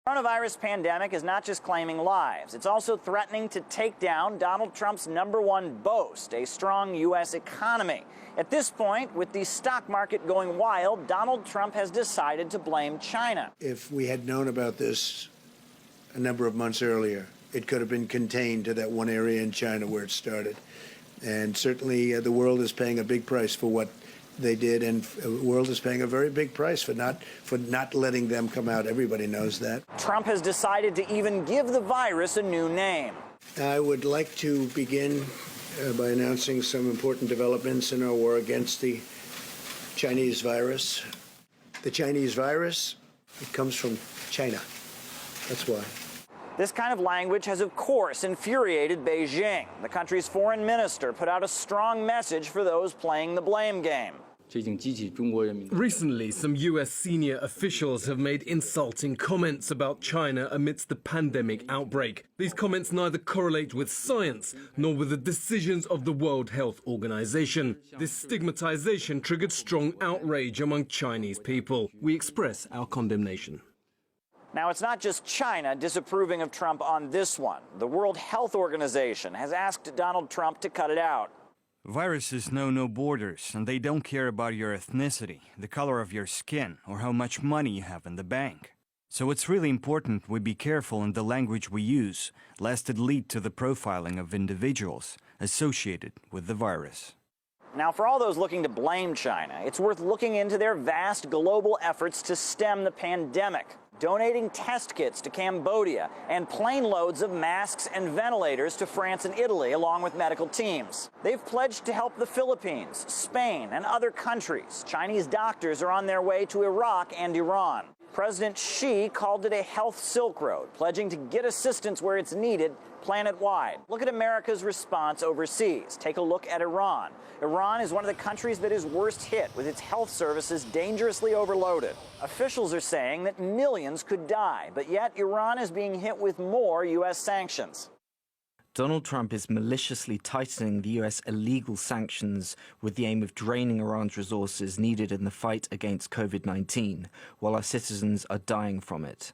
The coronavirus pandemic is not just claiming lives. It's also threatening to take down Donald Trump's #1 boast, a strong U.S. economy. At this point, with the stock market going wild, Donald Trump has decided to blame China. If we had known about this a number of months earlier, it could have been contained to that one area in China where it started. And certainly the world is paying a big price for what they did, and the world is paying a very big price for not letting them come out. Everybody knows that. Trump has decided to even give the virus a new name. I would like to begin by announcing some important developments in our war against the Chinese virus. The Chinese virus, it comes from China. That's why. This kind of language has, of course, infuriated Beijing. The country's foreign minister put out a strong message for those playing the blame game. Recently, some U.S. senior officials have made insulting comments about China amidst the pandemic outbreak. These comments neither correlate with science nor with the decisions of the World Health Organization. This stigmatization triggered strong outrage among Chinese people. We express our condemnation. Now, it's not just China disapproving of Trump on this one. The World Health Organization has asked Donald Trump to cut it out. Viruses know no borders, and they don't care about your ethnicity, the color of your skin, or how much money you have in the bank. So it's really important we be careful in the language we use, lest it lead to the profiling of individuals associated with the virus. Now, for all those looking to blame China, it's worth looking into their vast global efforts to stem the pandemic, donating test kits to Cambodia and plane loads of masks and ventilators to France and Italy, along with medical teams. They've pledged to help the Philippines, Spain, and other countries. Chinese doctors are on their way to Iraq and Iran. President Xi called it a health Silk Road, pledging to get assistance where it's needed planet-wide. Look at America's response overseas. Take a look at Iran. Iran is one of the countries that is worst hit, with its health services dangerously overloaded. Officials are saying that millions could die, but yet Iran is being hit with more U.S. sanctions. Donald Trump is maliciously tightening the U.S. illegal sanctions with the aim of draining Iran's resources needed in the fight against COVID-19, while our citizens are dying from it.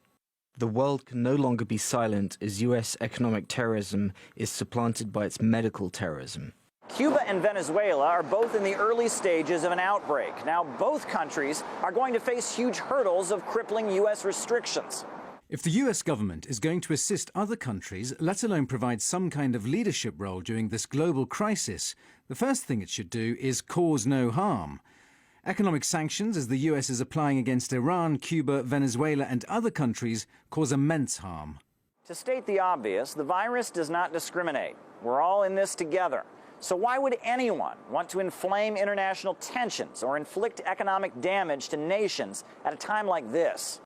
The world can no longer be silent as U.S. economic terrorism is supplanted by its medical terrorism. Cuba and Venezuela are both in the early stages of an outbreak. Now, both countries are going to face huge hurdles of crippling U.S. restrictions. If the US government is going to assist other countries, let alone provide some kind of leadership role during this global crisis, the first thing it should do is cause no harm. Economic sanctions, as the US is applying against Iran, Cuba, Venezuela and other countries, cause immense harm. To state the obvious, the virus does not discriminate. We're all in this together. So why would anyone want to inflame international tensions or inflict economic damage to nations at a time like this?